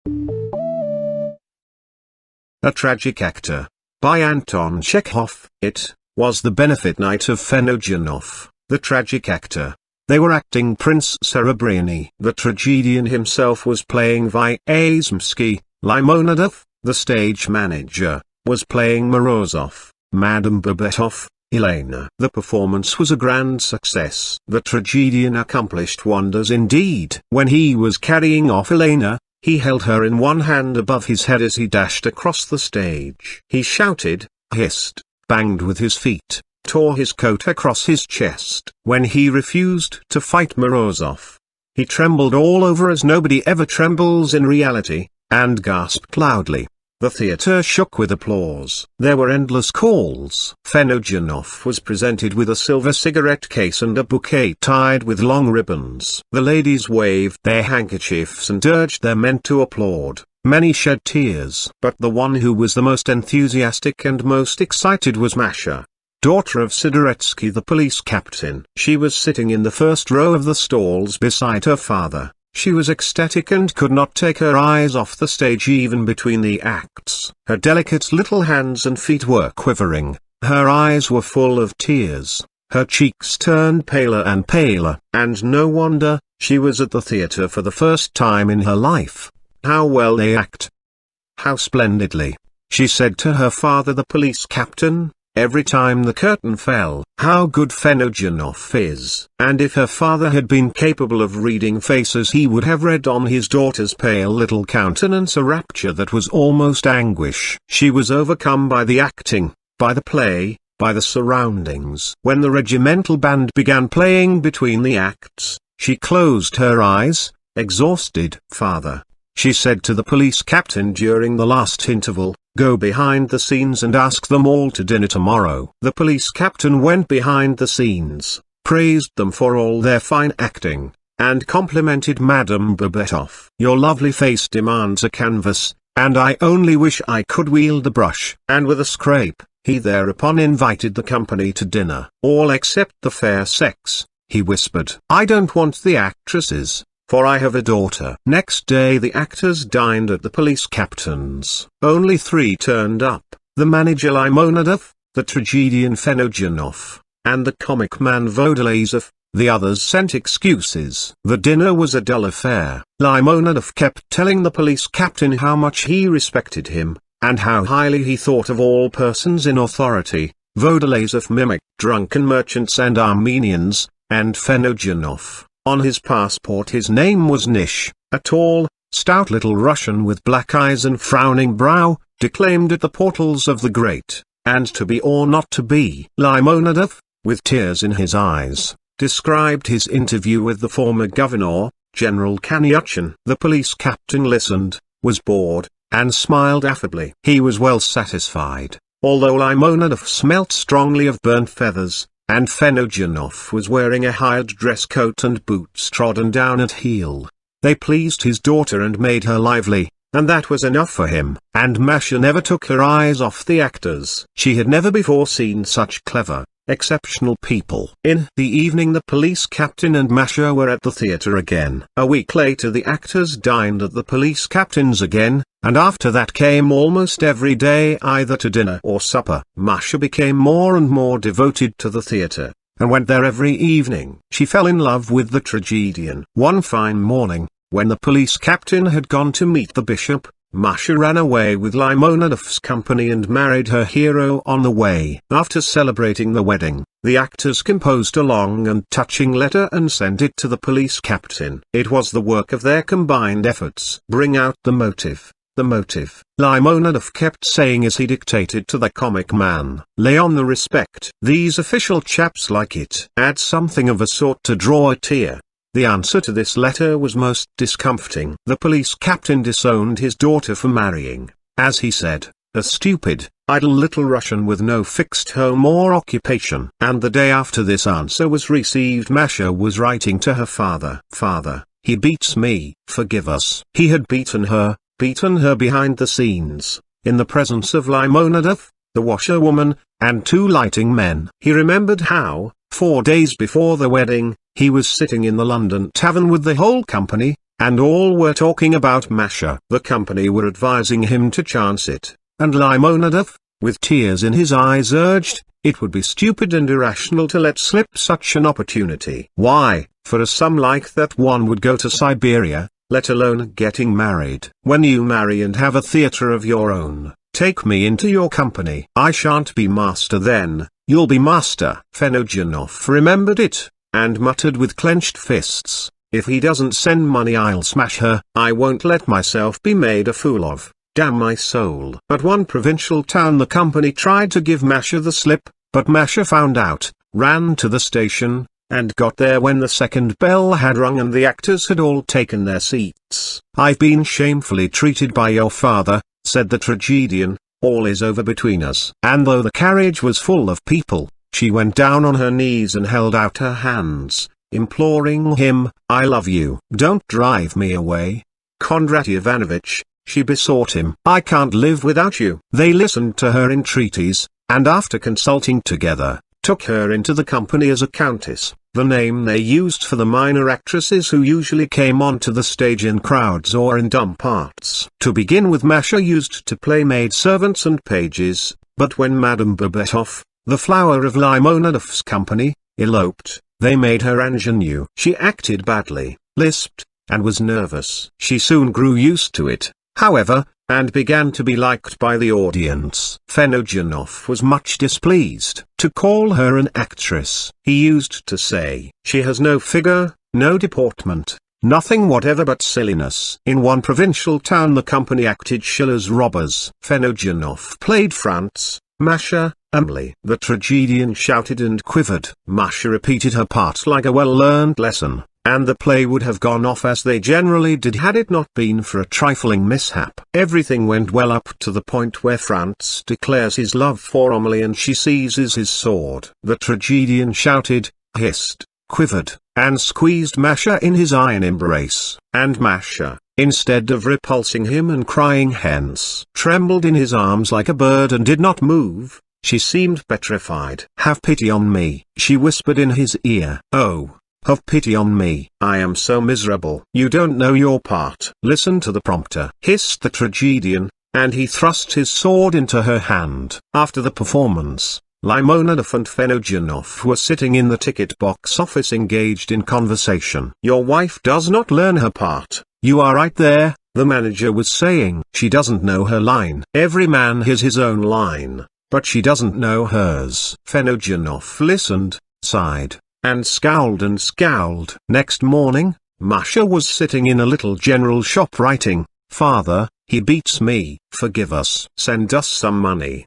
A Tragic Actor. By Anton Chekhov. It was the benefit night of Fenogenov, the tragic actor. They were acting Prince Serebryany. The tragedian himself was playing Vyazemsky. Limonadov, the stage manager, was playing Morozov. Madame Beobahtov, Elena. The performance was a grand success. The tragedian accomplished wonders indeed. When he was carrying off Elena, he held her in one hand above his head as he dashed across the stage. He shouted, hissed, banged with his feet, tore his coat across his chest. When he refused to fight Morozov, he trembled all over as nobody ever trembles in reality, and gasped loudly. The theatre shook with applause. There were endless calls. Fenogenov was presented with a silver cigarette case and a bouquet tied with long ribbons. The ladies waved their handkerchiefs and urged their men to applaud. Many shed tears. But the one who was the most enthusiastic and most excited was Masha, daughter of Sidoretsky the police captain. She was sitting in the first row of the stalls beside her father. She was ecstatic and could not take her eyes off the stage even between the acts. Her delicate little hands and feet were quivering, her eyes were full of tears, her cheeks turned paler and paler. And no wonder, she was at the theatre for the first time in her life. How well they act! How splendidly! She said to her father the police captain, every time the curtain fell. How good Fenogenov is. And if her father had been capable of reading faces, he would have read on his daughter's pale little countenance a rapture that was almost anguish. She was overcome by the acting, by the play, by the surroundings. When the regimental band began playing between the acts, she closed her eyes, exhausted. Father, she said to the police captain during the last interval, go behind the scenes and ask them all to dinner tomorrow. The police captain went behind the scenes, praised them for all their fine acting, and complimented Madame Beobahtov. Your lovely face demands a canvas, and I only wish I could wield the brush. And with a scrape, he thereupon invited the company to dinner. All except the fair sex, he whispered. I don't want the actresses, for I have a daughter. Next day the actors dined at the police captain's. Only 3 turned up, the manager Limonadov, the tragedian Fenogenov, and the comic man Vyazemsky. The others sent excuses. The dinner was a dull affair. Limonadov kept telling the police captain how much he respected him, and how highly he thought of all persons in authority. Vyazemsky mimicked drunken merchants and Armenians, and Fenogenov. On his passport his name was Nish, a tall, stout little Russian with black eyes and frowning brow, declaimed at the portals of the great, and to be or not to be. Limonadov, with tears in his eyes, described his interview with the former governor, General Kanyuchin. The police captain listened, was bored, and smiled affably. He was well satisfied, although Limonadov smelt strongly of burnt feathers, and Fenogenov was wearing a hired dress coat and boots trodden down at heel. They pleased his daughter and made her lively, and that was enough for him. And Masha never took her eyes off the actors. She had never before seen such clever, exceptional people. In the evening the police captain and Masha were at the theatre again. A week later the actors dined at the police captain's again, and after that came almost every day either to dinner or supper. Masha became more and more devoted to the theatre, and went there every evening. She fell in love with the tragedian. One fine morning, when the police captain had gone to meet the bishop, Masha ran away with Limonadov's company and married her hero on the way. After celebrating the wedding, the actors composed a long and touching letter and sent it to the police captain. It was the work of their combined efforts. Bring out the motive, the motive, Limonadov kept saying as he dictated to the comic man. Lay on the respect. These official chaps like it. Add something of a sort to draw a tear. The answer to this letter was most discomforting. The police captain disowned his daughter for marrying, as he said, a stupid, idle little Russian with no fixed home or occupation. And the day after this answer was received, Masha was writing to her father. Father, he beats me. Forgive us. He had beaten her behind the scenes, in the presence of Limonadov, the washerwoman, and 2 lighting men. He remembered how, 4 days before the wedding, he was sitting in the London tavern with the whole company, and all were talking about Masha. The company were advising him to chance it, and Limonadov, with tears in his eyes, urged, it would be stupid and irrational to let slip such an opportunity. Why, for a sum like that one would go to Siberia, let alone getting married. When you marry and have a theatre of your own, take me into your company. I shan't be master then, you'll be master. Fenogenov remembered it, and muttered with clenched fists, if he doesn't send money I'll smash her. I won't let myself be made a fool of, damn my soul. At one provincial town the company tried to give Masha the slip, but Masha found out, ran to the station, and got there when the second bell had rung and the actors had all taken their seats. I've been shamefully treated by your father, said the tragedian, all is over between us. And though the carriage was full of people, she went down on her knees and held out her hands, imploring him, I love you. Don't drive me away, Kondrat Ivanovich, she besought him. I can't live without you. They listened to her entreaties, and after consulting together, took her into the company as a countess, the name they used for the minor actresses who usually came onto the stage in crowds or in dumb parts. To begin with, Masha used to play maidservants and pages, but when Madame Beobahtov, the flower of Limonadov's company, eloped, they made her ingenue. She acted badly, lisped, and was nervous. She soon grew used to it, however, and began to be liked by the audience. Fenogenov was much displeased. To call her an actress, he used to say, she has no figure, no deportment, nothing whatever but silliness. In one provincial town the company acted Schiller's Robbers. Fenogenov played Franz, Masha, Emily. The tragedian shouted and quivered. Masha repeated her part like a well-learned lesson, and the play would have gone off as they generally did had it not been for a trifling mishap. Everything went well up to the point where Franz declares his love for Emily and she seizes his sword. The tragedian shouted, hissed, quivered, and squeezed Masha in his iron embrace. And Masha, instead of repulsing him and crying hence, trembled in his arms like a bird and did not move. She seemed petrified. Have pity on me, she whispered in his ear. Oh, have pity on me. I am so miserable. You don't know your part. Listen to the prompter, hissed the tragedian, and he thrust his sword into her hand. After the performance, Limonadov and Fenogenov were sitting in the ticket box office engaged in conversation. Your wife does not learn her part. You are right there, the manager was saying. She doesn't know her line. Every man has his own line, but she doesn't know hers. Fenogenov listened, sighed, and scowled and scowled. Next morning, Masha was sitting in a little general shop writing, Father, he beats me. Forgive us. Send us some money.